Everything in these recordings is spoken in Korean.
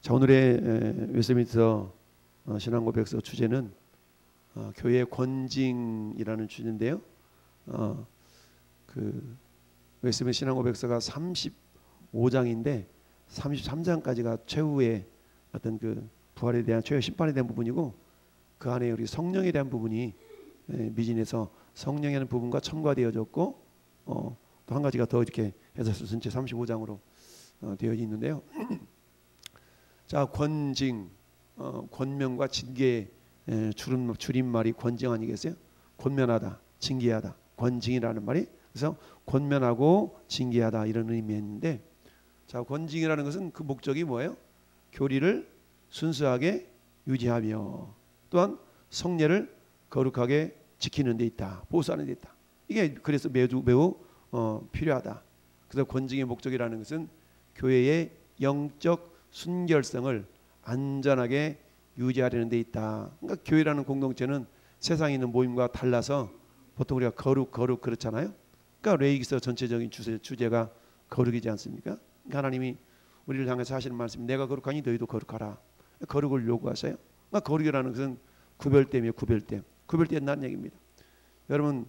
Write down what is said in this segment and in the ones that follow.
자, 오늘의 웨스트민스터 신앙고백서 주제는 교회 권징이라는 주제인데요. 그 웨스트민스터 신앙고백서가 35장인데 33장까지가 최후의 어떤 그 부활에 대한 최후 심판에 대한 부분이고, 그 안에 우리 성령에 대한 부분이 미진에서 성령에 대한 부분과 첨가되어졌고, 또 한 가지가 더 이렇게 해서 전체 35장으로 되어 있는데요. 자, 권징, 권면과 징계, 줄임말이 권징 아니겠어요? 권면하다, 징계하다, 권징이라는 말이, 그래서 권면하고 징계하다 이런 의미인데, 자, 권징이라는 것은 그 목적이 뭐예요? 교리를 순수하게 유지하며 또한 성례를 거룩하게 지키는 데 있다, 보수하는 데 있다. 이게 그래서 매우 필요하다. 그래서 권징의 목적이라는 것은 교회의 영적 순결성을 안전하게 유지하려는 데 있다. 그러니까 교회라는 공동체는 세상에 있는 모임과 달라서 보통 우리가 거룩 그렇잖아요. 그러니까 레위기서 전체적인 주제가 거룩이지 않습니까? 그러니까 하나님이 우리를 향해서 하시는 말씀이 내가 거룩하니 너희도 거룩하라. 거룩을 요구하세요. 그러니까 거룩이라는 것은 구별됨이에요. 구별된다는 얘기입니다. 여러분,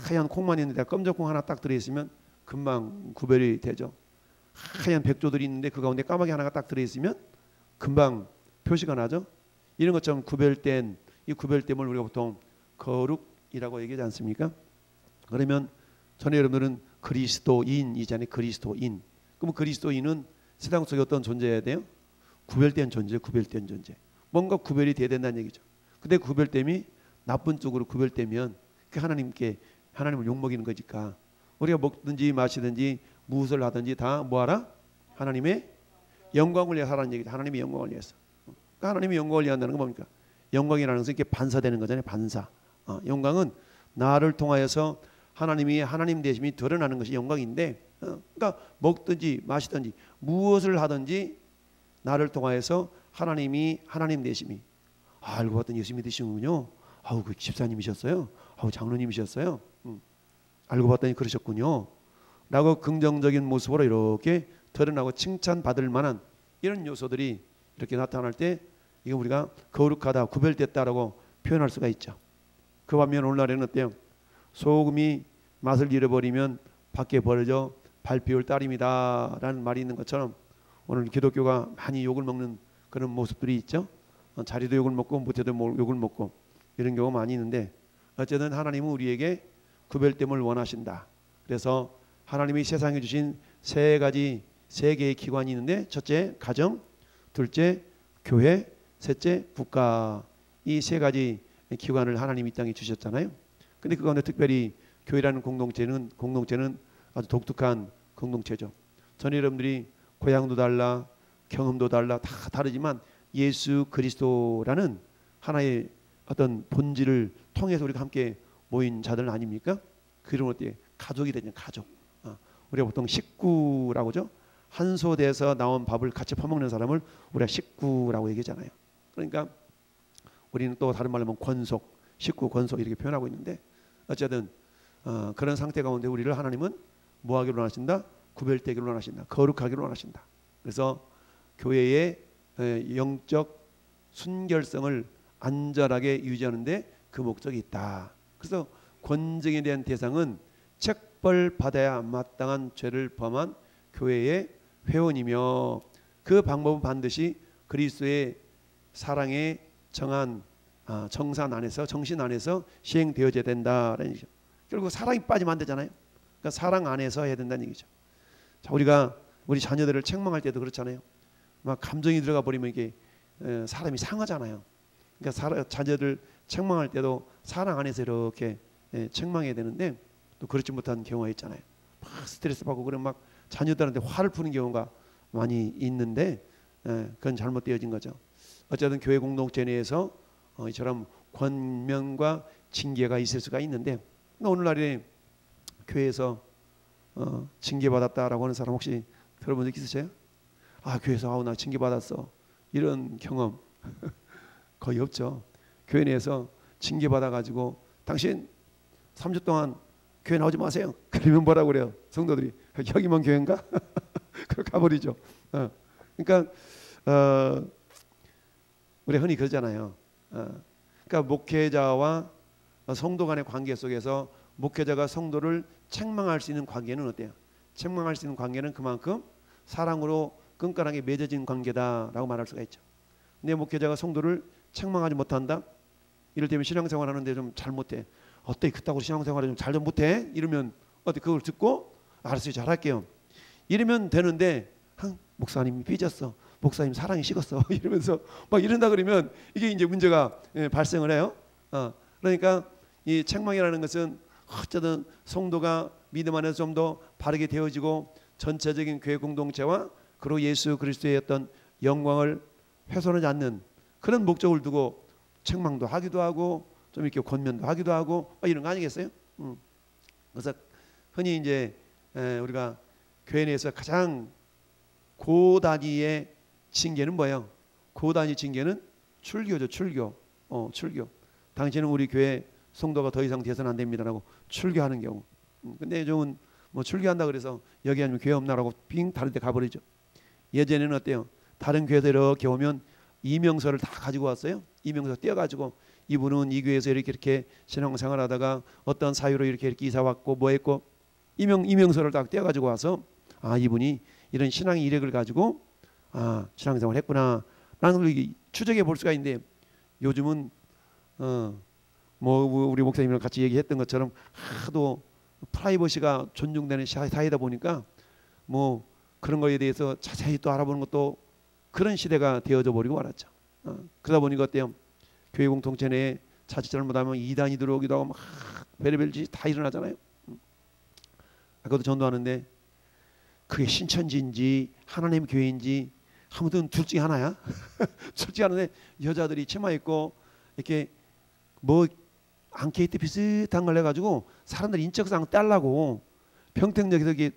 하얀 콩만 있는데 검정 콩 하나 딱 들어있으면 금방 구별이 되죠. 하얀 백조들이 있는데 그 가운데 까마귀 하나가 딱 들어있으면 금방 표시가 나죠. 이런 것처럼 구별된 이 구별됨을 우리가 보통 거룩이라고 얘기하지 않습니까? 그러면 전에 여러분들은 그리스도인이잖아요. 그리스도인. 그럼 그리스도인은 세상 속에 어떤 존재여야 돼요? 구별된 존재. 뭔가 구별이 돼야 된다는 얘기죠. 근데 구별됨이 나쁜 쪽으로 구별되면 그 하나님을 욕먹이는 거니까 우리가 먹든지 마시든지 무엇을 하든지 다 뭐하라? 하나님의 영광을 위해서 하라는 얘기죠. 하나님의 영광을 위해서. 그러니까 하나님의 영광을 위한다는 건 뭡니까? 영광이라는 것은 이렇게 반사되는 거잖아요. 반사. 영광은 나를 통하여서 하나님이 하나님 되심이 드러나는 것이 영광인데, 그러니까 먹든지 마시든지 무엇을 하든지 나를 통하여서 하나님이 하나님 되심이, 알고 봤더니 예수 믿으시는군요. 아우, 그 집사님이셨어요. 아우, 장로님이셨어요. 알고 봤더니 그러셨군요. 라고 긍정적인 모습으로 이렇게 드러나고 칭찬받을 만한 이런 요소들이 이렇게 나타날 때 이거 우리가 거룩하다, 구별됐다라고 표현할 수가 있죠. 그 반면 오늘날에는 어때요? 소금이 맛을 잃어버리면 밖에 버려져 밟히올 따름이다 라는 말이 있는 것처럼 오늘 기독교가 많이 욕을 먹는 그런 모습들이 있죠. 자리도 욕을 먹고 못해도 욕을 먹고 이런 경우가 많이 있는데, 어쨌든 하나님은 우리에게 구별됨을 원하신다. 그래서 하나님이 세상에 주신 세 개의 기관이 있는데, 첫째 가정, 둘째 교회, 셋째 국가, 이 세 가지 기관을 하나님이 이 땅에 주셨잖아요. 근데 그 가운데 특별히 교회라는 공동체는 아주 독특한 공동체죠. 전 여러분들이 고향도 달라, 경험도 달라, 다 다르지만 예수 그리스도라는 하나의 어떤 본질을 통해서 우리가 함께 모인 자들 아닙니까? 그런 어때? 가족이 되냐, 가족. 우리가 보통 식구라고 하죠. 한 소대에서 나온 밥을 같이 퍼먹는 사람을 우리가 식구라고 얘기하잖아요. 그러니까 우리는 또 다른 말로 하면 권속, 식구, 권속 이렇게 표현하고 있는데, 어쨌든 그런 상태 가운데 우리를 하나님은 뭐하기로 원하신다? 구별되기로 원하신다. 거룩하기로 원하신다. 그래서 교회의 영적 순결성을 안전하게 유지하는데 그 목적이 있다. 그래서 권징에 대한 대상은 책벌 받아야 마땅한 죄를 범한 교회의 회원이며, 그 방법은 반드시 그리스도의 사랑에 정한 정신 안에서 시행되어져야 된다라는 얘기죠. 결국 사랑이 빠지면 안 되잖아요. 그러니까 사랑 안에서 해야 된다는 얘기죠. 자, 우리가 우리 자녀들을 책망할 때도 그렇잖아요. 막 감정이 들어가 버리면 이게 사람이 상하잖아요. 그러니까 자녀들 책망할 때도 사랑 안에서 이렇게 책망해야 되는데, 또 그렇지 못한 경우가 있잖아요. 막 스트레스 받고 그러면 막 자녀들한테 화를 푸는 경우가 많이 있는데, 그건 잘못되어진 거죠. 어쨌든 교회 공동체 내에서 이처럼 권면과 징계가 있을 수가 있는데, 오늘날에 교회에서 징계받았다라고 하는 사람 혹시 들어본 적 있으세요? 교회에서 나 징계받았어, 이런 경험 거의 없죠. 교회 내에서 징계받아가지고 당신 3주 동안 교회 나오지 마세요. 그러면 뭐라고 그래요? 성도들이 여기만 교회인가? 그렇게 가버리죠. 그러니까 우리 흔히 그러잖아요. 그러니까 목회자와 성도 간의 관계 속에서 목회자가 성도를 책망할 수 있는 관계는 어때요? 책망할 수 있는 관계는 그만큼 사랑으로 끈끈하게 맺어진 관계다라고 말할 수가 있죠. 근데 목회자가 성도를 책망하지 못한다. 이를테면 신앙생활 하는데 좀 잘못해. 어때 그따구로 신앙생활을 좀 잘 좀 못해? 이러면 어때 그걸 듣고 알았어요 잘할게요. 이러면 되는데 목사님이 삐졌어. 목사님 사랑이 식었어. 이러면서 막 이런다 그러면 이게 이제 문제가 발생을 해요. 그러니까 이 책망이라는 것은 어쩌든 성도가 믿음 안에서 좀 더 바르게 되어지고 전체적인 교회 공동체와 그리고 예수 그리스도의 어떤 영광을 훼손하지 않는 그런 목적을 두고 책망도 하기도 하고 좀 이렇게 권면도 하기도 하고 이런 거 아니겠어요? 그래서 흔히 이제 우리가 교회 내에서 가장 고단위의 징계는 뭐예요? 고단위 징계는 출교죠. 출교. 출교. 당신은 우리 교회 성도가 더 이상 돼서는 안 됩니다라고 출교하는 경우. 근데 요즘은 뭐 출교한다 그래서 여기 아니면 교회 없나라고 빙 다른 데 가버리죠. 예전에는 어때요? 다른 교회에서 이렇게 오면 이명서를 다 가지고 왔어요. 이명서 떼어가지고 이분은 이 교회에서 이렇게 신앙생활하다가 어떤 사유로 이렇게 이사 왔고 뭐 했고 이명서를 딱 떼어가지고 와서 이분이 이런 신앙의 이력을 가지고 신앙생활 했구나 라는 걸 추적해 볼 수가 있는데 요즘은 뭐 우리 목사님이랑 같이 얘기했던 것처럼 하도 프라이버시가 존중되는 사회다 보니까 뭐 그런 거에 대해서 자세히 또 알아보는 것도 그런 시대가 되어져 버리고 말았죠. 그러다 보니까 어때요? 교회 공동체 내에 자칫 잘못하면 이단이 들어오기도 하고 막 별의별 짓이 다 일어나잖아요. 아까도 전도하는데 그게 신천지인지 하나님 교회인지 아무튼 둘 중에 하나야. 둘 중에 하나인데 여자들이 치마 입고 이렇게 뭐 앙케이트 비슷한 걸 해가지고 사람들 인적사항 떼려고 평택역에서 이렇게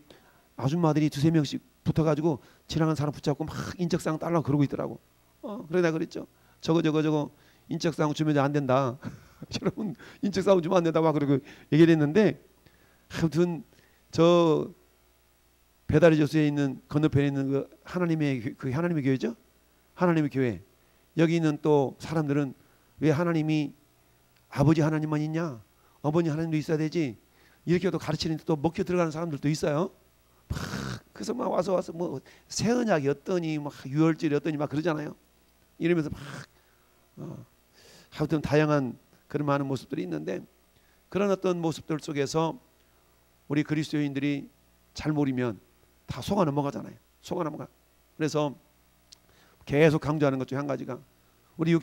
아줌마들이 두세 명씩 붙어가지고 지나가는 사람 붙잡고 막 인적사항 따려고 그러고 있더라고. 그러다 그랬죠. 저거 인적사항 주면 안 된다. 여러분 인적사항 주면 안 된다 막 그러고 얘기를 했는데 아무튼 저 배다리 저수에 있는 건너편에 있는 그 하나님의 교회죠. 하나님의 교회. 여기 있는 또 사람들은 왜 하나님이 아버지 하나님만 있냐? 어머니 하나님도 있어야 되지. 이렇게 또 가르치는데 또 먹혀 들어가는 사람들도 있어요. 그래서 막 와서 뭐 새언약이 어떠니 막 유월절이 어떠니 막 그러잖아요. 이러면서 막 하여튼 다양한 그런 많은 모습들이 있는데 그런 어떤 모습들 속에서 우리 그리스도인들이 잘 모르면 다 속아 넘어가잖아요. 속아 넘어가. 그래서 계속 강조하는 것 중에 한 가지가 우리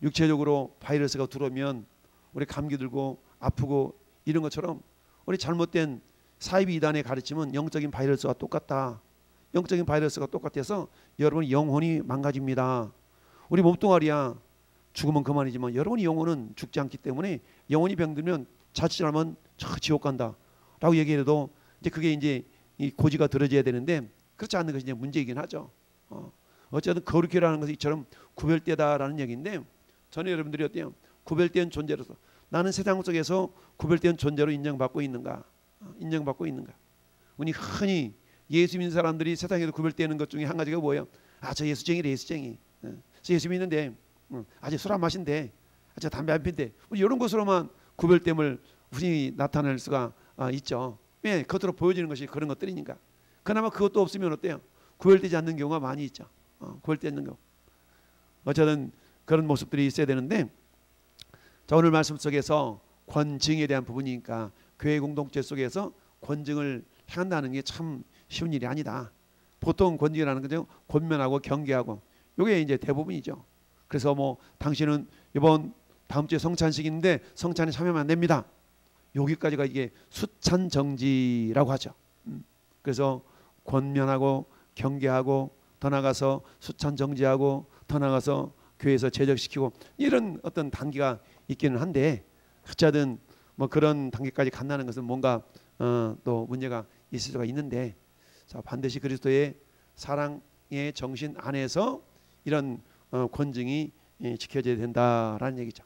육체적으로 바이러스가 들어오면 우리 감기 들고 아프고 이런 것처럼 우리 잘못된 사이비 이단의 가르침은 영적인 바이러스와 똑같다. 영적인 바이러스가 똑같아서 여러분 영혼이 망가집니다. 우리 몸뚱아리야 죽으면 그만이지만 여러분의 영혼은 죽지 않기 때문에 영혼이 병들면 자칫 잘하면 저 지옥 간다 라고 얘기해도 이제 그게 이제 이 고지가 들어져야 되는데 그렇지 않는 것이 이제 문제이긴 하죠. 어쨌든 거룩이라는 것이 이처럼 구별되다라는 얘기인데 저는 여러분들이 어때요? 구별된 존재로서 나는 세상 속에서 구별된 존재로 인정받고 있는가? 인정받고 있는가? 우리 흔히 예수 믿는 사람들이 세상에서 구별되는 것 중에 한 가지가 뭐예요? 저 예수쟁이래 예수쟁이. 저 예수 믿는데 아직 술 안 마신대. 저 담배 안 핀대. 이런 것으로만 구별됨을 우리 나타낼 수가 있죠. 왜? 겉으로 보여지는 것이 그런 것들이니까. 그나마 그것도 없으면 어때요? 구별되지 않는 경우가 많이 있죠. 구별되지 않는 경우. 어쨌든 그런 모습들이 있어야 되는데 자, 오늘 말씀 속에서 권증에 대한 부분이니까 교회 공동체 속에서 권증을 행한다는 게 참 쉬운 일이 아니다. 보통 권증이라는 거죠. 권면하고 경계하고 이게 이제 대부분이죠. 그래서 뭐 당신은 이번 다음 주에 성찬식인데 성찬에 참여하면 안 됩니다. 여기까지가 이게 수찬정지라고 하죠. 그래서 권면하고 경계하고 더 나가서 수찬정지하고 더 나가서 교회에서 제적시키고 이런 어떤 단계가 있기는 한데 어쨌든 뭐 그런 단계까지 간다는 것은 뭔가 또 문제가 있을 수가 있는데 자, 반드시 그리스도의 사랑의 정신 안에서 이런 권증이 지켜져야 된다라는 얘기죠.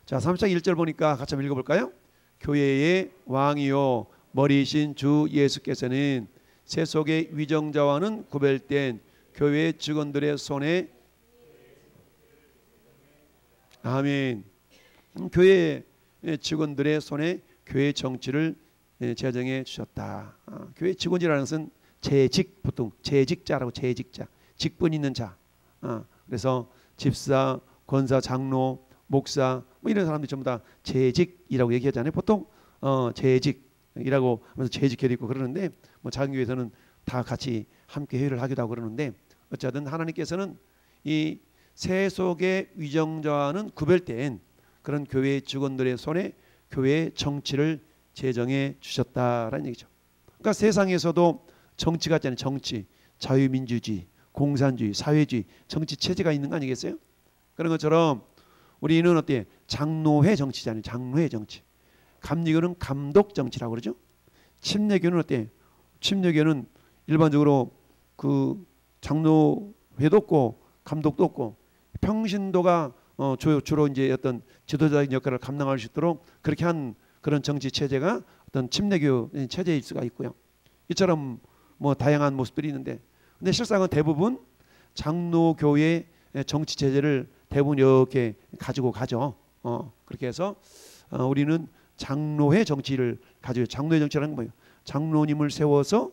자, 3장 1절 보니까 같이 한번 읽어볼까요? 교회의 왕이요 머리이신 주 예수께서는 세속의 위정자와는 구별된 교회 직원들의 손에 아멘. 교회 직원들의 손에 교회 정치를 제정해 주셨다. 교회 직원이라는 것은 재직, 보통 재직자라고, 재직자, 직분 있는 자. 그래서 집사, 권사, 장로, 목사 뭐 이런 사람들이 전부 다 재직이라고 얘기하잖아요. 보통 재직이라고 하면서 재직회도 있고 그러는데, 뭐 작은 교회에서는 다 같이 함께 회의를 하기도 하고 그러는데, 어쨌든 하나님께서는 이 세속의 위정자와는 구별된 그런 교회 직원들의 손에 교회의 정치를 제정해 주셨다라는 얘기죠. 그러니까 세상에서도 정치가 있잖아요. 정치, 자유민주주의, 공산주의, 사회주의, 정치 체제가 있는 거 아니겠어요? 그런 것처럼 우리는 어때? 장로회 정치잖아요. 장로회 정치. 감리교는 감독 정치라고 그러죠. 침례교는 어때? 침례교는 일반적으로 그 장로회도 없고 감독도 없고 평신도가 주로 이제 어떤 지도자적인 역할을 감당할 수 있도록 그렇게 한 그런 정치 체제가 어떤 침례교 체제일 수가 있고요. 이처럼 뭐 다양한 모습들이 있는데, 근데 실상은 대부분 장로교의 정치 체제를 대부분 이렇게 가지고 가죠. 그렇게 해서 우리는 장로회 정치를 가지고, 장로회 정치라는 건 뭐예요? 장로님을 세워서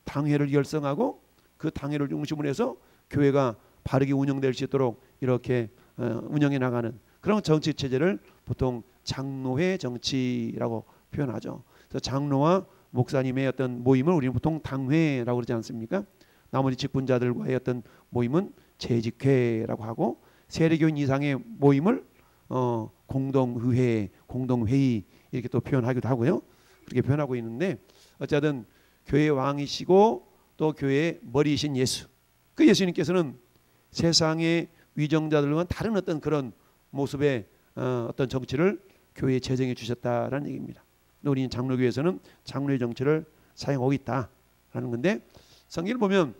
당회를 결성하고 그 당회를 중심으로 해서 교회가 바르게 운영될 수 있도록 이렇게 운영해 나가는 그런 정치 체제를 보통 장로회 정치라고 표현하죠. 그래서 장로와 목사님의 어떤 모임을 우리는 보통 당회라고 그러지 않습니까? 나머지 직분자들과의 어떤 모임은 재직회라고 하고, 세례교인 이상의 모임을 공동의회, 공동회의 이렇게 또 표현하기도 하고요. 그렇게 표현하고 있는데, 어쨌든 교회의 왕이시고 또 교회의 머리이신 예수, 그 예수님께서는 세상의 위정자들과는 다른 어떤 그런 모습의 어떤 정치를 교회에 제정해 주셨다라는 얘기입니다. 우리는 장로교에서는 장로의 정치를 사용하고 있다라는 건데, 성경을 보면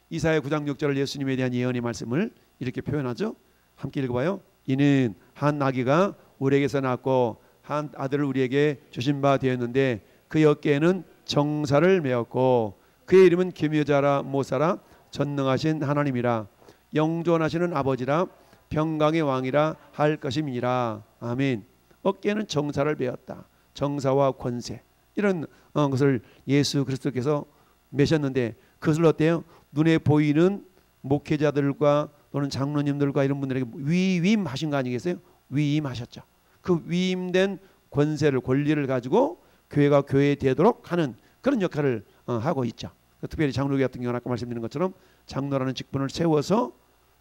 이사야 9장 6절 예수님에 대한 예언의 말씀을 이렇게 표현하죠. 함께 읽어봐요. 이는 한 아기가 우리에게서 낳고 한 아들을 우리에게 주신 바 되었는데 그 어깨에는 정사를 메었고 그의 이름은 기묘자라 모사라 전능하신 하나님이라 영존하시는 아버지라 평강의 왕이라 할 것임이니라. 아멘. 어깨에는 정사를 메었다. 정사와 권세 이런 것을 예수 그리스도께서 메셨는데, 그것을 어때요? 눈에 보이는 목회자들과 또는 장로님들과 이런 분들에게 위임하신 거 아니겠어요? 위임하셨죠. 그 위임된 권세를, 권리를 가지고 교회가 교회되도록 하는 그런 역할을 하고 있죠. 특별히 장로교 같은 경우는 아까 말씀드린 것처럼 장로라는 직분을 세워서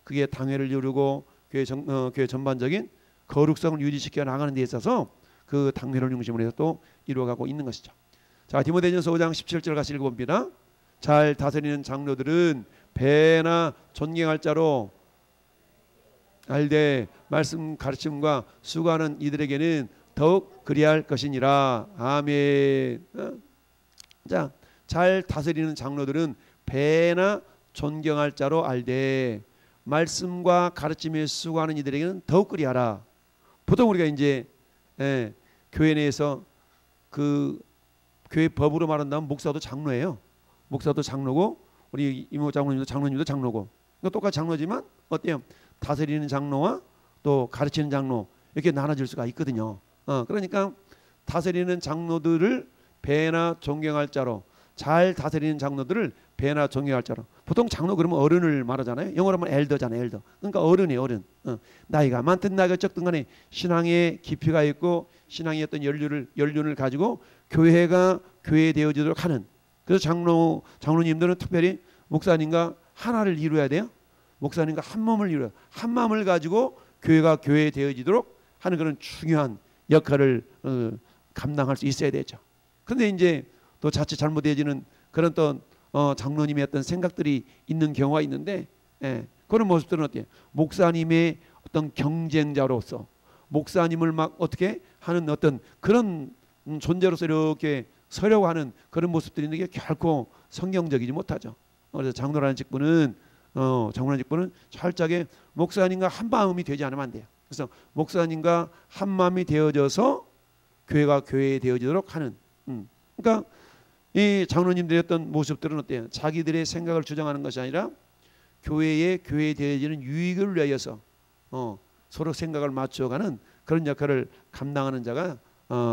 그게 당회를 이루고 교회 전반적인 거룩성을 유지시켜 나가는 데 있어서 그 당회를 중심으로 해서 또 이루어가고 있는 것이죠. 자, 디모데전서 5장 17절 같이 읽어봅니다. 잘 다스리는 장로들은 배나 존경할 자로 알되 말씀 가르침과 수고하는 이들에게는 더욱 그리할 것이니라. 아멘. 자, 잘 다스리는 장로들은 배나 존경할 자로 알되 말씀과 가르침에 수고하는 이들에게는 더욱 그리하라. 보통 우리가 이제 교회 내에서 그 교회 법으로 말한다면 목사도 장로예요. 목사도 장로고 우리 이모 장로님도 장로고, 그러니까 똑같이 장로지만 어때요? 다스리는 장로와 또 가르치는 장로 이렇게 나눠질 수가 있거든요. 그러니까 다스리는 장로들을 배나 존경할 자로, 잘 다스리는 장로들을 배나 존경할 자로. 보통 장로 그러면 어른을 말하잖아요. 영어로 하면 엘더잖아요. 엘더. 그러니까 어른이에요. 어른. 나이가 많든 나이가 적든 간에 신앙의 깊이가 있고 신앙의 어떤 연륜을 가지고 교회가 교회되어지도록 하는, 그래서 장로님들은 특별히 목사님과 하나를 이루어야 돼요. 목사님과 한 몸을 이루어 한 마음을 가지고 교회가 교회되어지도록 하는 그런 중요한 역할을 감당할 수 있어야 되죠. 그런데 이제 또 자칫 잘못되어지는 그런 또 장로님의 어떤 생각들이 있는 경우가 있는데, 그런 모습들은 어때요? 목사님의 어떤 경쟁자로서 목사님을 막 어떻게 하는 어떤 그런 존재로서 이렇게 서려고 하는 그런 모습들이 있는 게 결코 성경적이지 못하죠. 그래서 장로라는 직분은 철저하게 목사님과 한 마음이 되지 않으면 안 돼요. 그래서 목사님과 한 마음이 되어져서 교회가 교회되어지도록 하는. 그러니까 이 장로님들의 어떤 모습들은 어때요? 자기들의 생각을 주장하는 것이 아니라 교회에 되어지는 유익을 위하여서 서로 생각을 맞춰가는 그런 역할을 감당하는 자가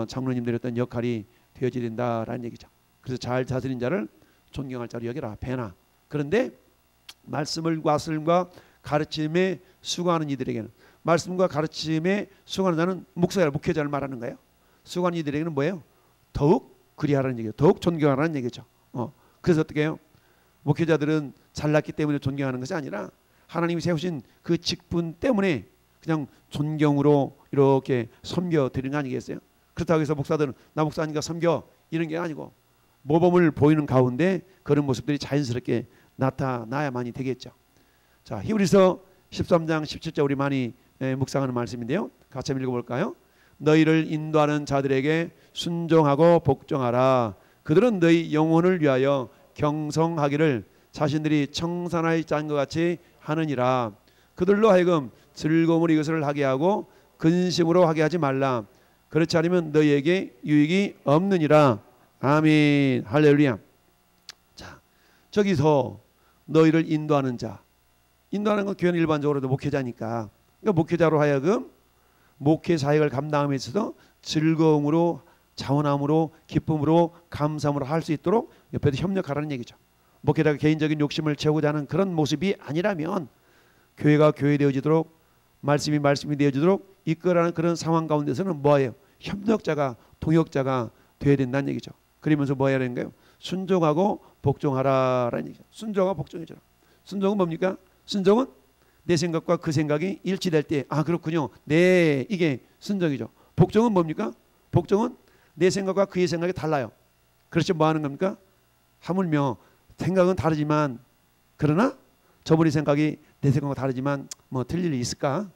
장로님들의 어떤 역할이 되어져야 된다라는 얘기죠. 그래서 잘 다스린 자를 존경할 자로 여기라 배나. 그런데 말씀과 가르침에 수고하는 이들에게는, 말씀과 가르침에 수고하는 자는 목회자를 말하는 거예요. 수고하는 이들에게는 뭐예요? 더욱 그리하라는 얘기예요. 더욱 존경하라는 얘기죠. 그래서 어떻게 해요? 목회자들은 잘났기 때문에 존경하는 것이 아니라 하나님이 세우신 그 직분 때문에 그냥 존경으로 이렇게 섬겨드리는 거 아니겠어요? 그렇다고 해서 목사들은 나 목사니까 섬겨 이런 게 아니고 모범을 보이는 가운데 그런 모습들이 자연스럽게 나타나야만이 되겠죠. 자, 히브리서 13장 17절 우리 많이 묵상하는 말씀인데요. 같이 한번 읽어볼까요? 너희를 인도하는 자들에게 순종하고 복종하라. 그들은 너희 영혼을 위하여 경성하기를 자신들이 청산하지 않은 것 같이 하느니라. 그들로 하여금 즐거움으로 이것을 하게 하고 근심으로 하게 하지 말라. 그렇지 않으면 너희에게 유익이 없느니라. 아멘. 할렐루야. 자, 저기서 너희를 인도하는 자, 인도하는 건 교회는 일반적으로도 목회자니까, 그러니까 목회자로 하여금 목회 사역을 감당함에 있어서 즐거움으로, 자원함으로, 기쁨으로, 감사함으로 할 수 있도록 옆에도 협력하라는 얘기죠. 목회자가 개인적인 욕심을 채우고자 하는 그런 모습이 아니라면 교회가 교회되어지도록, 말씀이 되어지도록 이끌어가는 그런 상황 가운데서는 뭐예요? 협력자가, 동역자가 되어야 된다는 얘기죠. 그러면서 뭐 해야 되는 거예요? 순종하고 복종하라라는 얘기죠. 순종하고 복종이죠. 순종은 뭡니까? 순종은 내 생각과 그 생각이 일치될 때, 아 그렇군요, 네, 이게 순종이죠. 복종은 뭡니까? 복종은 내 생각과 그의 생각이 달라요. 그렇지, 뭐 하는 겁니까? 하물며 생각은 다르지만, 그러나 저분의 생각이 내 생각과 다르지만 뭐 틀릴 일이 있을까?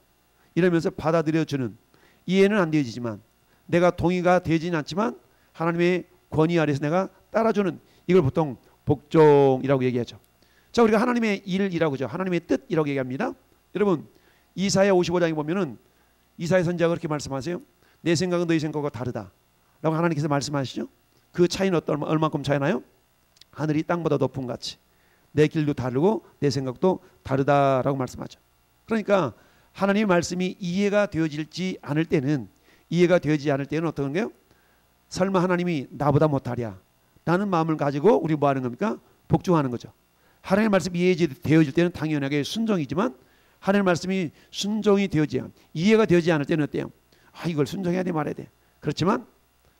이러면서 받아들여주는, 이해는 안 되어지지만, 내가 동의가 되지는 않지만 하나님의 권위 아래서 내가 따라주는, 이걸 보통 복종이라고 얘기하죠. 자, 우리가 하나님의 일이라고 하죠. 하나님의 뜻이라고 얘기합니다. 여러분, 이사야 55장에 보면은 이사야 선지자가 그렇게 말씀하세요. 내 생각은 너희 생각과 다르다 라고 하나님께서 말씀하시죠. 그 차이는 얼만큼 차이나요? 하늘이 땅보다 높은 같이 내 길도 다르고 내 생각도 다르다라고 말씀하죠. 그러니까 하나님의 말씀이 이해가 되어지지 않을 때는 어떤 거예요? 설마 하나님이 나보다 못하랴 라는 마음을 가지고 우리 뭐 하는 겁니까? 복종하는 거죠. 하나님의 말씀이 이해되어질 때는 당연하게 순종이지만, 하나님의 말씀이 순종이 이해가 되어지지 않을 때는 어때요? 아, 이걸 순종해야 돼 말아야 돼. 그렇지만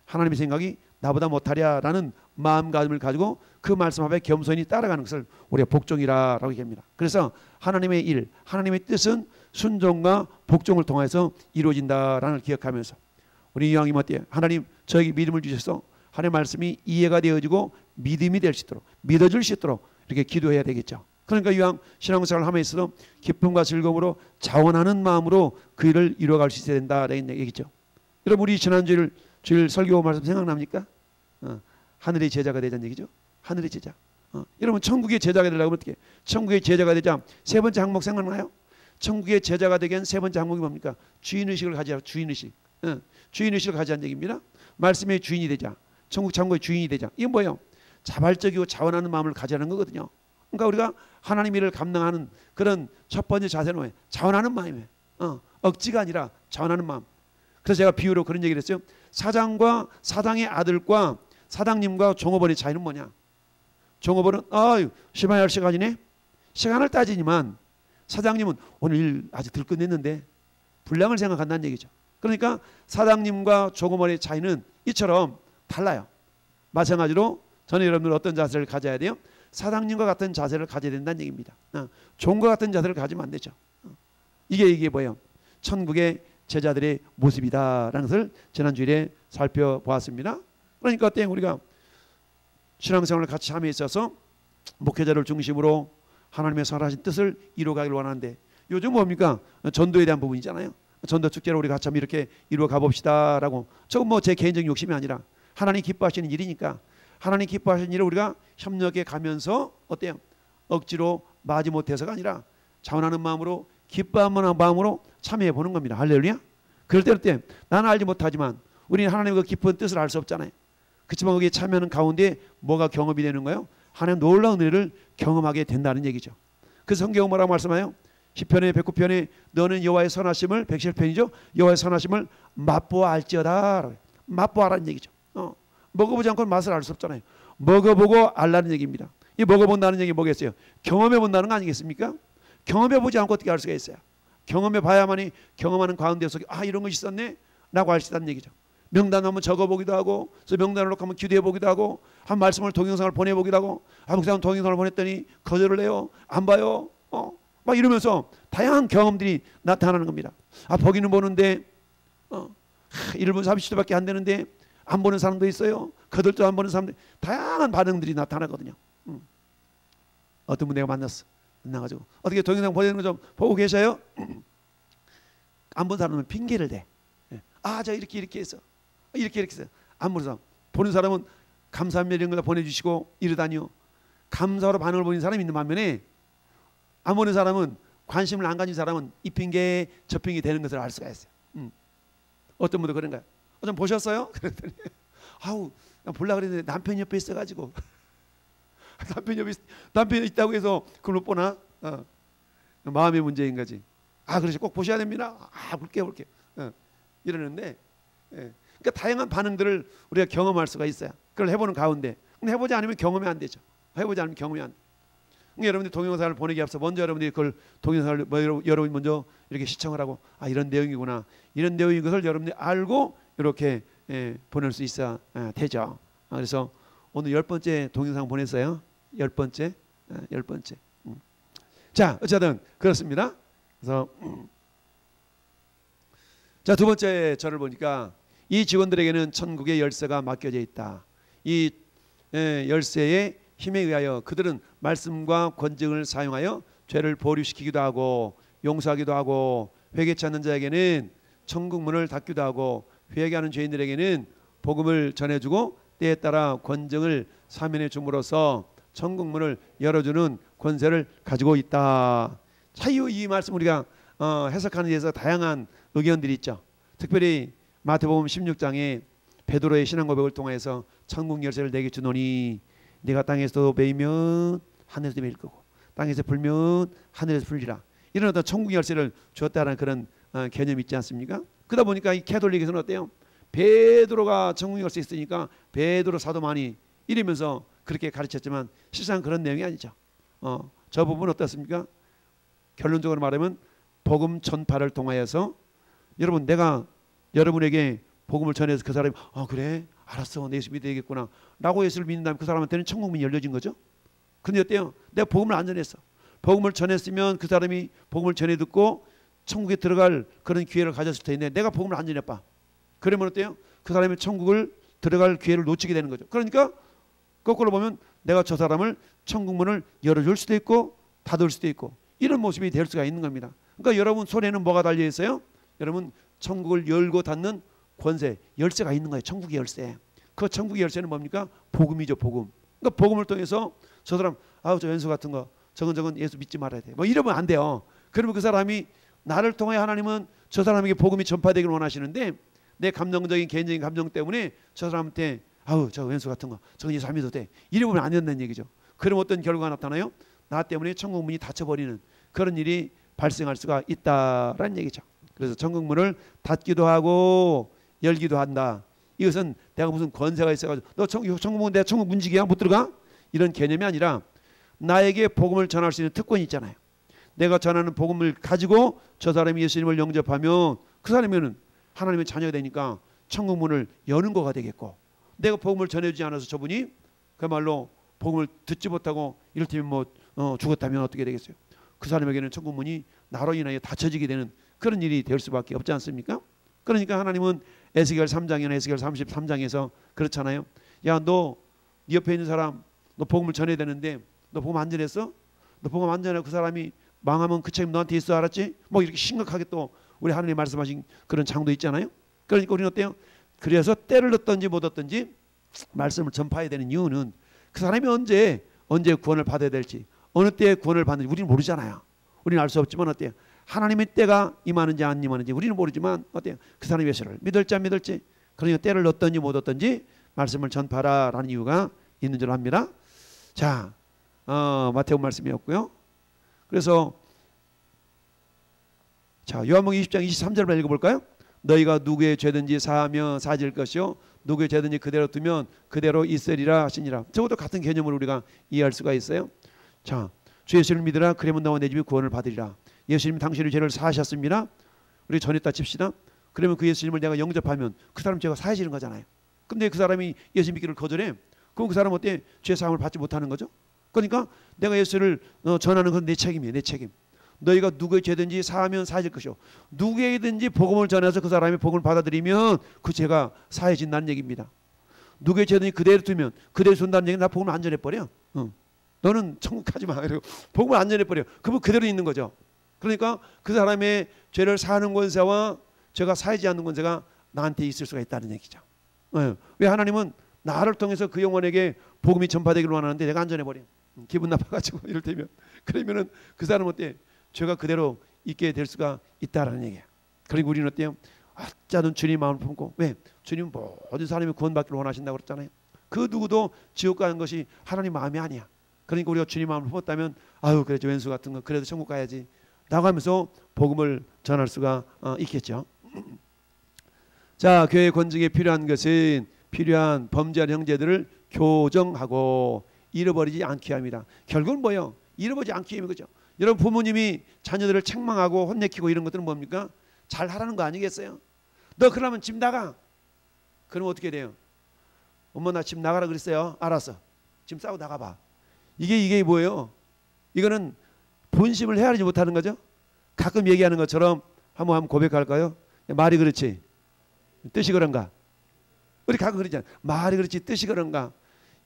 하나님의 생각이 나보다 못하랴라는 마음가짐을 가지고 그 말씀 앞에 겸손히 따라가는 것을 우리가 복종이라고 얘기합니다. 그래서 하나님의 일, 하나님의 뜻은 순종과 복종을 통해서 이루어진다라는 걸 기억하면서 우리 이왕이면 어때요? 하나님 저에게 믿음을 주셔서 하나님의 말씀이 이해가 되어지고 믿음이 될 수 있도록, 믿어질 수 있도록 이렇게 기도해야 되겠죠. 그러니까 이왕 신앙생활을 함에 있어도 기쁨과 즐거움으로 자원하는 마음으로 그 일을 이루어갈 수 있어야 된다라는 얘기죠. 여러분, 우리 지난주일 설교 말씀 생각납니까? 하늘의 제자가 되자는 얘기죠. 하늘의 제자. 여러분, 천국의 제자가 되려면 어떻게? 천국의 제자가 되자 세 번째 항목 생각나요? 천국의 제자가 되기 위한 세 번째 항목이 뭡니까? 주인의식을 가지라. 주인의식. 주인의식을 가지자는 얘기입니다. 말씀의 주인이 되자. 천국 창고의 주인이 되자. 이게 뭐예요? 자발적이고 자원하는 마음을 가지라는 거거든요. 그러니까 우리가 하나님 일을 감당하는 그런 첫 번째 자세는 뭐예요? 자원하는 마음이에요. 억지가 아니라 자원하는 마음. 그래서 제가 비유로 그런 얘기를 했어요. 사장과 사장의 아들과 사장님과 종업원의 차이는 뭐냐? 종업원은 시간이 할 시간이네. 시간을 따지지만 사장님은 오늘 일 아직 덜 끝냈는데 분량을 생각한다는 얘기죠. 그러니까 사장님과 종업원의 차이는 이처럼 달라요. 마찬가지로 저는 여러분들 어떤 자세를 가져야 돼요? 사장님과 같은 자세를 가져야 된다는 얘기입니다. 종과 같은 자세를 가지면 안 되죠. 이게 뭐예요? 천국의 제자들의 모습이다라는 것을 지난주에 살펴보았습니다. 그러니까 어때요? 우리가 신앙생활을 같이 함에 있어서 목회자를 중심으로 하나님의 선하신 뜻을 이루어가길 원하는데, 요즘 뭡니까? 전도에 대한 부분이잖아요. 전도 축제를 우리 같이 한번 이렇게 이루어가 봅시다라고. 저건 뭐 제 개인적인 욕심이 아니라 하나님 기뻐하시는 일이니까, 하나님 기뻐하시는 일을 우리가 협력해 가면서 어때요? 억지로 마지못해서가 아니라 자원하는 마음으로, 기뻐하는 마음으로 참여해 보는 겁니다. 할렐루야. 그럴 때 나는 알지 못하지만 우리는 하나님의 그 깊은 뜻을 알 수 없잖아요. 그렇지만 거기에 참여하는 가운데 뭐가 경험이 되는 거예요? 하나님 놀라운 은혜를 경험하게 된다는 얘기죠. 그 성경은 뭐라고 말씀해요? 시편의 109편에 너는 여호와의 선하심을 107편이죠. 여호와의 선하심을 맛보아 알지어다. 맛보아라는 얘기죠. 먹어보지 않고는 맛을 알 수 없잖아요. 먹어보고 알라는 얘기입니다. 이 먹어본다는 얘기 뭐겠어요? 경험해본다는 거 아니겠습니까? 경험해보지 않고 어떻게 알 수가 있어요? 경험해봐야만이 경험하는 가운데서 이런 것이 있었네 라고 알 수 있다는 얘기죠. 명단 한번 적어보기도 하고, 그래서 명단을 놓고 한번 기도해보기도 하고, 한 말씀을 동영상을 보내보기도 하고, 그 사람 동영상을 보냈더니 거절을 해요. 안 봐요. 막 이러면서 다양한 경험들이 나타나는 겁니다. 보기는 보는데 1분 30초밖에 안 되는데 안 보는 사람도 있어요. 거들도 안 보는 사람들, 다양한 반응들이 나타나거든요. 어떤 분 내가 만나가지고 어떻게 동영상 보내는 거 좀 보고 계셔요? 안 본 사람은 핑계를 대. 저 이렇게 해서 이렇게 해서 안 보는 사람, 보는 사람은 감사한 이런 걸 보내주시고 이러다니요. 감사로 반응을 보이는 사람이 있는 반면에 안 보는 사람은, 관심을 안 가진 사람은 이 핑계 저 핑계 되는 것을 알 수가 있어요. 어떤 분도 그런가요? 좀 보셨어요? 그랬더니 보려고 그랬는데 남편이 옆에 있어가지고 남편이 있다고 해서 그걸 못 보나? 마음의 문제인 거지. 그래서 꼭 보셔야 됩니다. 볼게요. 이러는데, 그러니까 다양한 반응들을 우리가 경험할 수가 있어요. 그걸 해보는 가운데. 근데 해보지 않으면 경험이 안 되죠. 해보지 않으면 경험이 안 돼. 그러니까 여러분들이 동영상을 보내기 앞서 먼저 여러분들이 그걸 동영상을 여러분이 먼저 이렇게 시청을 하고 이런 내용이구나, 이런 내용인 것을 여러분들이 알고 이렇게 보낼 수 있어야 되죠. 그래서 오늘 10번째 동영상 보냈어요. 10번째. 자, 어쨌든 그렇습니다. 그래서 자, 두 번째 절을 보니까 이 직원들에게는 천국의 열쇠가 맡겨져 있다. 이 열쇠의 힘에 의하여 그들은 말씀과 권능을 사용하여 죄를 보류시키기도 하고 용서하기도 하고, 회개치 않는 자에게는 천국 문을 닫기도 하고, 회개하는 죄인들에게는 복음을 전해주고 때에 따라 권능을 사면해 줌으로써 천국 문을 열어주는 권세를 가지고 있다. 차유 이 말씀 우리가 해석하는 데서 다양한 의견들이 있죠. 특별히 마태복음 16장에 베드로의 신앙 고백을 통해서 천국 열쇠를 내게 주노니 네가 땅에서 베이면 하늘에서 베일 거고 땅에서 불면 하늘에서 풀리라. 이런 어떤 천국 열쇠를 주었다는 그런 개념이 있지 않습니까? 그러다 보니까 이 캐톨릭에서는 어때요? 베드로가 천국 열쇠 있으니까 베드로 사도만이 이러면서 그렇게 가르쳤지만 실상 그런 내용이 아니죠. 저 부분은 어떻습니까? 결론적으로 말하면 복음 전파를 통하여서 여러분, 내가 여러분에게 복음을 전해서 그 사람이 그래 알았어 내 예수 믿어야겠구나 라고 예수를 믿는다면 그 사람한테는 천국문이 열려진 거죠. 근데 어때요? 내가 복음을 안 전했어. 복음을 전했으면 그 사람이 복음을 전해 듣고 천국에 들어갈 그런 기회를 가졌을 텐데 내가 복음을 안 전해봐. 그러면 어때요? 그 사람이 천국을 들어갈 기회를 놓치게 되는 거죠. 그러니까 거꾸로 보면 내가 저 사람을 천국문을 열어줄 수도 있고 닫을 수도 있고 이런 모습이 될 수가 있는 겁니다. 그러니까 여러분 손에는 뭐가 달려 있어요? 여러분 천국을 열고 닫는 권세, 열쇠가 있는 거예요. 천국의 열쇠. 그 천국의 열쇠는 뭡니까? 복음이죠. 복음. 그러니까 복음을 통해서 저 사람 저 왼수 같은 거 저건 예수 믿지 말아야 돼. 뭐 이러면 안 돼요. 그러면 그 사람이 나를 통해 하나님은 저 사람에게 복음이 전파되기를 원하시는데 내 감정적인 개인적인 감정 때문에 저 사람한테 저 왼수 같은 거 저건 예수 안 믿어도 돼. 이러면 안 된다는 얘기죠. 그럼 어떤 결과가 나타나요? 나 때문에 천국문이 닫혀버리는 그런 일이 발생할 수가 있다라는 얘기죠. 그래서 천국문을 닫기도 하고 열기도 한다. 이것은 내가 무슨 권세가 있어가지고 너 천국문 내가 천국 문지기야 못 들어가? 이런 개념이 아니라 나에게 복음을 전할 수 있는 특권이 있잖아요. 내가 전하는 복음을 가지고 저 사람이 예수님을 영접하면 그 사람이면 하나님의 자녀가 되니까 천국문을 여는 거가 되겠고, 내가 복음을 전해주지 않아서 저분이 그야말로 복음을 듣지 못하고 이를테면 죽었다면 어떻게 되겠어요? 그 사람에게는 천국문이 나로 인하여 닫혀지게 되는 그런 일이 될 수밖에 없지 않습니까? 그러니까 하나님은 에스겔 3장이나 에스겔 33장에서 그렇잖아요. 야, 너 네 옆에 있는 사람 너 복음을 전해야 되는데 너 복음 안 전했어? 너 복음 안 전하고 그 사람이 망하면 그 책임 너한테 있어, 알았지? 뭐 이렇게 심각하게 또 우리 하나님 말씀하신 그런 장도 있잖아요. 그러니까 우리는 어때요? 그래서 때를 얻든지 못 얻든지 말씀을 전파해야 되는 이유는 그 사람이 언제 구원을 받아야 될지 어느 때에 구원을 받는지 우리는 모르잖아요. 우리는 알 수 없지만 어때요? 하나님의 때가 임하는지 안 임하는지 우리는 모르지만 어때요? 그 사람이 예수를 믿을지 안 믿을지, 그러니까 때를 얻든지 못 얻든지 말씀을 전파하라라는 이유가 있는 줄 압니다. 자, 마태복음 말씀이었고요. 그래서 자, 요한복음 20장 23절만 읽어볼까요? 너희가 누구의 죄든지 사하면 사질 것이요 누구의 죄든지 그대로 두면 그대로 있으리라 하시니라. 저것도 같은 개념으로 우리가 이해할 수가 있어요. 자, 주 예수를 믿으라. 그러면 너와 내 집이 구원을 받으리라. 예수님이 당신의 죄를 사하셨습니다. 우리 전했다 칩시다. 그러면 그 예수님을 내가 영접하면 그 사람 죄가 사해지는 거잖아요. 근데 그 사람이 예수 믿기를 거절해. 그럼 그 사람은 어때? 죄 사함을 받지 못하는 거죠. 그러니까 내가 예수를 전하는 건 내 책임이에요. 내 책임. 너희가 누구의 죄든지 사하면 사해질 것이요 누구에게든지 복음을 전해서 그 사람이 복음을 받아들이면 그 죄가 사해진다는 얘기입니다. 누구의 죄든지 그대로 두면 그대로 둔다는 얘기는 나 복음을 안 전해버려. 너는 천국 가지 마. 그리고 복음을 안 전해버려. 그분 그대로 있는 거죠. 그러니까 그 사람의 죄를 사하는 권세와 죄가 사하지 않는 권세가 나한테 있을 수가 있다는 얘기죠. 왜 하나님은 나를 통해서 그 영혼에게 복음이 전파되기를 원하는데 내가 안 전해버려. 기분 나빠가지고 이럴 때면 그러면은 그 사람은 어때? 죄가 그대로 있게 될 수가 있다라는 얘기야. 그리고 우리는 어때요? 어쩌든 주님 마음을 품고 왜? 주님은 모든 사람이 구원받기를 원하신다고 그랬잖아요. 그 누구도 지옥 가는 것이 하나님 마음이 아니야. 그러니까 우리가 주님 마음을 품었다면 아유 그래 왼수 같은 거 그래도 천국 가야지 나가면서 복음을 전할 수가 있겠죠. 자, 교회 권증에 필요한 것은 필요한 범죄한 형제들을 교정하고 잃어버리지 않게 합니다. 결국은 뭐예요? 잃어버리지 않게 하는 거죠. 여러분 부모님이 자녀들을 책망하고 혼내키고 이런 것들은 뭡니까? 잘 하라는 거 아니겠어요? 너 그러면 집 나가. 그럼 어떻게 돼요? 엄마 나 집 나가라 그랬어요. 알았어. 지금 싸고 나가봐. 이게 뭐예요? 이거는 본심을 헤아리지 못하는 거죠. 가끔 얘기하는 것처럼 한번 고백할까요? 말이 그렇지 뜻이 그런가? 우리 가끔 그러잖아. 말이 그렇지 뜻이 그런가?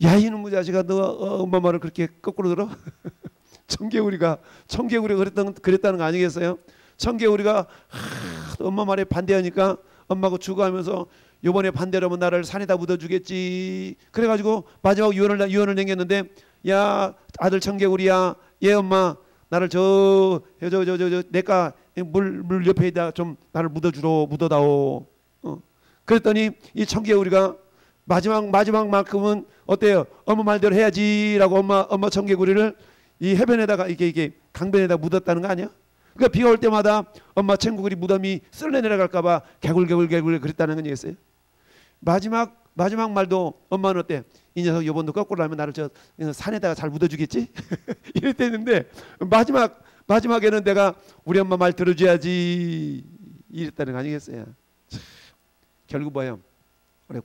야 이놈의 자식아 너 엄마 말을 그렇게 거꾸로 들어? 청개구리가 그랬다는 거 아니겠어요? 청개구리가 엄마 말에 반대하니까 엄마가 죽어가면서 요번에 반대로 하면 나를 산에다 묻어주겠지. 그래가지고 마지막 유언을 남겼는데 야 아들 청개구리야 얘 엄마 나를 저 내가 물 옆에다 좀 나를 묻어다오. 그랬더니 이 청개구리가 마지막만큼은 어때요? 엄마 말대로 해야지라고 엄마 청개구리를 이 해변에다가 이게 강변에다 묻었다는 거 아니야? 그러니까 비가 올 때마다 엄마 청개구리 무덤이 쓸려 내려갈까봐 개굴 그랬다는 건 얘기했어요. 마지막 말도 엄마는 어때? 이 녀석 요번도 거꾸로 하면 나를 저 산에다가 잘 묻어주겠지? 이랬댔는데 마지막에는 내가 우리 엄마 말 들어줘야지 이랬다는 거 아니겠어요? 결국 뭐예요? 우리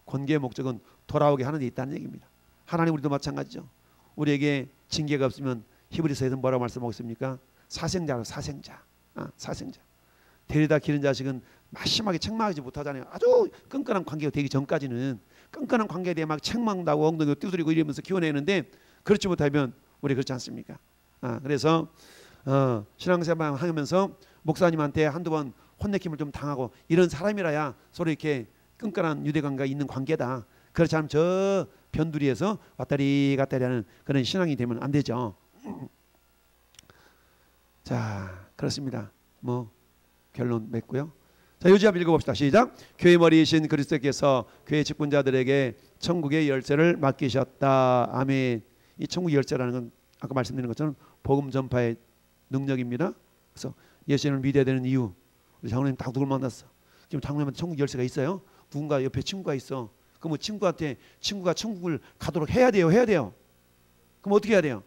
권계의 목적은 돌아오게 하는 데 있다는 얘기입니다. 하나님 우리도 마찬가지죠. 우리에게 징계가 없으면 히브리서에서 뭐라고 말씀하고 있습니까? 사생자로 사생자. 데려다 기른 자식은 심하게 책망하지 못하잖아요. 아주 끈끈한 관계가 되기 전까지는 끈끈한 관계에 대해 막 책망하고 엉덩이 두드리고 이러면서 키워내는데 그렇지 못하면 우리 그렇지 않습니까? 그래서 신앙생활 하면서 목사님한테 한두 번 혼내킴을 좀 당하고 이런 사람이라야 서로 이렇게 끈끈한 유대감과 있는 관계다. 그렇지 않으면 저 변두리에서 왔다리 갔다리 하는 그런 신앙이 되면 안 되죠. 자, 그렇습니다. 뭐 결론 맺고요. 자, 요지압 읽어봅시다. 시작. 교회 머리이신 그리스도께서 교회 직분자들에게 천국의 열쇠를 맡기셨다. 아멘. 이 천국 열쇠라는 건 아까 말씀드린 것처럼 복음 전파의 능력입니다. 그래서 예수님을 믿어야 되는 이유. 우리 장로님 딱 누굴 만났어? 지금 장로님한테 천국 열쇠가 있어요? 누군가 옆에 친구가 있어. 그럼 친구가 천국을 가도록 해야 돼요? 그럼 어떻게 해야 돼요?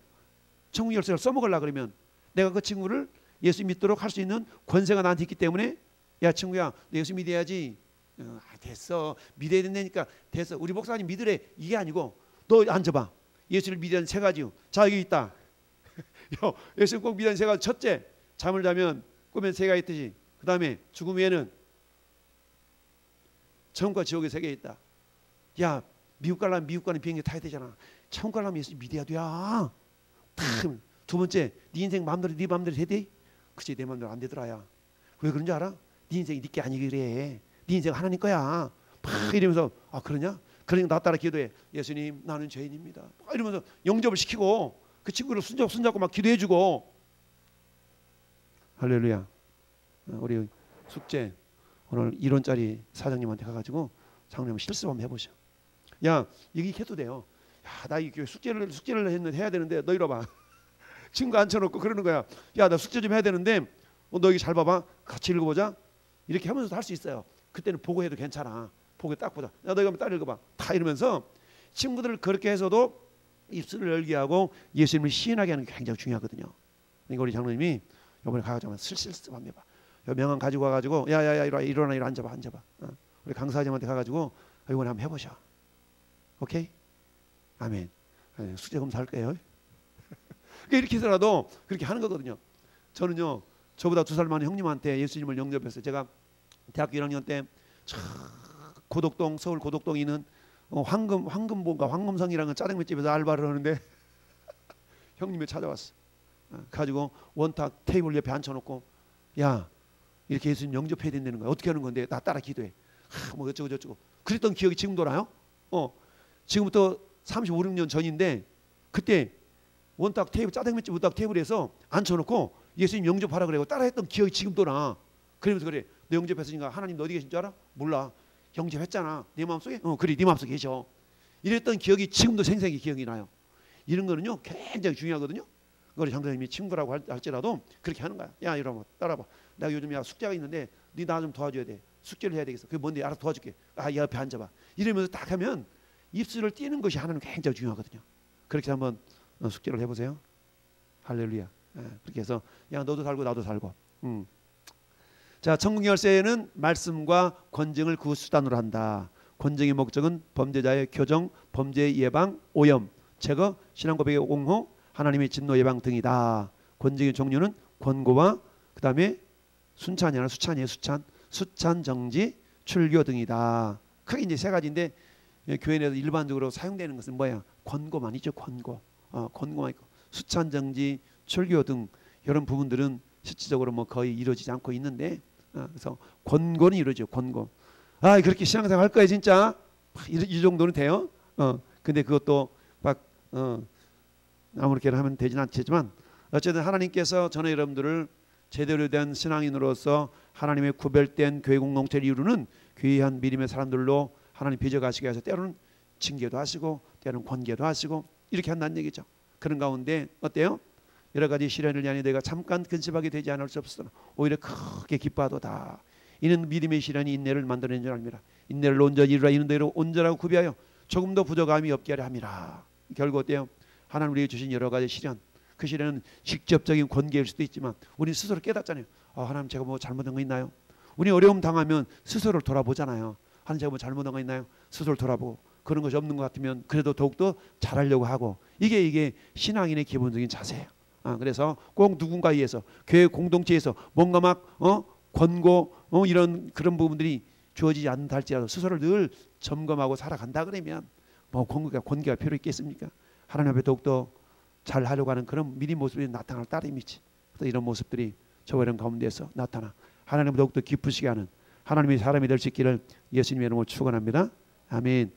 천국 열쇠를 써먹으려고 그러면 내가 그 친구를 예수 믿도록 할 수 있는 권세가 나한테 있기 때문에 야 친구야 너 예수 믿어야지. 됐어. 믿어야 된다니까. 됐어. 우리 목사님 믿으래. 이게 아니고 너 앉아봐. 예수를 믿는 세 가지. 자 여기 있다. 예수 꼭 믿는 세 가지. 첫째 잠을 자면 꿈에 새가 있듯이. 그 다음에 죽음 후에는 천국과 지옥의 세계에 있다. 야 미국 가려면 미국 가는 비행기 타야 되잖아. 천국 가려면 예수 믿어야 돼. 두 번째 네 인생 마음대로 네 마음대로 해야 돼? 그치 내 마음대로 안 되더라야. 왜 그런 줄 알아? 네 인생이 네게 아니기래. 네 인생 하나님 거야. 막 이러면서 그러냐? 그러니까 나 따라 기도해. 예수님 나는 죄인입니다. 막 이러면서 영접을 시키고 그 친구를 손잡고 막 기도해주고. 할렐루야. 우리 숙제 오늘 1원짜리 사장님한테 가가지고 장로님 실습 한번 해보셔. 야 이게 해도 돼요. 야 나 이 숙제를 해야 되는데 너 이리 봐. 친구 앉혀놓고 그러는 거야. 야 나 숙제 좀 해야 되는데 너 여기 잘 봐봐. 같이 읽어보자. 이렇게 하면서도 할 수 있어요. 그때는 보고해도 괜찮아. 보고 딱 보자. 야 너 이거 딸 읽어봐. 다 이러면서 친구들을 그렇게 해서도 입술을 열게 하고 예수님을 시인하게 하는 게 굉장히 중요하거든요. 그러니까 우리 장로님이 이번에 가가지고 슬슬 한번 해봐. 명함 가지고 와가지고 야야야 일어나 앉아봐. 우리 강사님한테 가가지고 이번에 한번 해보자. 오케이? 아멘. 숙제 검사할 거예요. 그러니까 이렇게 해서라도 그렇게 하는 거거든요. 저는요 저보다 2살 많은 형님한테 예수님을 영접했어요. 제가 대학교 1학년 때 고덕동 서울 고덕동에 있는 황금본가 황금성이라는 짜장면집에서 알바를 하는데 형님이 찾아왔어. 가지고 원탁 테이블 옆에 앉혀놓고 야 이렇게 예수님 영접해야 된다는 거야. 어떻게 하는 건데 나 따라 기도해. 뭐 어쩌고 저쩌고 그랬던 기억이 지금도 나요. 지금부터 35, 6년 전인데 그때 원탁 테이블 짜장면집 원탁 테이블에서 앉혀놓고 예수님 영접하라 그래고 따라했던 기억이 지금도 나. 그러면서 그래 너 영접했으니까 하나님 너 어디 계신 줄 알아? 몰라. 영접했잖아. 네 마음속에? 그래 네 마음속에 계셔. 이랬던 기억이 지금도 생생히 기억이 나요. 이런 거는요 굉장히 중요하거든요. 우리 장로님이 친구라고 할지라도 그렇게 하는 거야. 야 이러면 따라봐. 내가 요즘 숙제가 있는데 네 나 좀 도와줘야 돼. 숙제를 해야 되겠어. 그게 뭔데? 알아서 도와줄게. 이 옆에 앉아봐. 이러면서 딱 하면 입술을 띄는 것이 하나는 굉장히 중요하거든요. 그렇게 한번 숙제를 해보세요. 할렐루야. 그렇게 해서 야 너도 살고 나도 살고. 자 천국 열쇠는 말씀과 권징을 그 수단으로 한다. 권징의 목적은 범죄자의 교정, 범죄 예방, 오염, 제거, 신앙 고백의 옹호, 하나님의 진노 예방 등이다. 권징의 종류는 권고와 그 다음에 순찬이 아니라 수찬이에요. 수찬 정지, 출교 등이다. 크게 이제 3가지인데 교회 내에서 일반적으로 사용되는 것은 뭐야? 권고만 있죠. 권고만 있고 수찬 정지, 출교 등 이런 부분들은 실질적으로 뭐 거의 이루어지지 않고 있는데 그래서 권고는 이루어지죠. 권고. 그렇게 신앙생활 할 거야 진짜. 이 정도는 돼요. 근데 그것도 막 아무렇게나 하면 되지는 않지만 어쨌든 하나님께서 저는 여러분들을 제대로 된 신앙인으로서 하나님의 구별된 교회 공동체를 이루는 귀한 믿음의 사람들로 하나님 빚어가시게 해서 때로는 징계도 하시고 때로는 권계도 하시고 이렇게 한다는 얘기죠. 그런 가운데 어때요? 여러 가지 시련을 위하여 내가 잠깐 근심하게 되지 않을 수 없으나 오히려 크게 기뻐하도다. 이는 믿음의 시련이 인내를 만들어낸 줄 압니다. 인내를 온전히 이루라. 이는 대로 온전하고 구비하여 조금도 부족함이 없게 하려 함이라. 결국 어때요? 하나님 우리에게 주신 여러 가지 시련, 그 시련은 직접적인 권계일 수도 있지만 우리 스스로 깨닫잖아요. 하나님 제가 뭐 잘못한 거 있나요? 우리 어려움 당하면 스스로를 돌아보잖아요. 하나님 제가 뭐 잘못한 거 있나요? 스스로를 돌아보고 그런 것이 없는 것 같으면 그래도 더욱더 잘하려고 하고 이게 신앙인의 기본적인 자세예요. 그래서 꼭 누군가에 의해서 교회 공동체에서 뭔가 막 권고 이런 그런 부분들이 주어지지 않는다 할지라도 스스로를 늘 점검하고 살아간다 그러면 뭐 권계가 필요 있겠습니까? 하나님 앞에 더욱더 잘하려고 하는 그런 믿음 모습이 나타날 따름이지. 이런 모습들이 저와 이런 가운데서 나타나 하나님을 더욱더 기쁘시게 하는 하나님의 사람이 될 수 있기를 예수님의 이름으로 축원합니다. 아멘.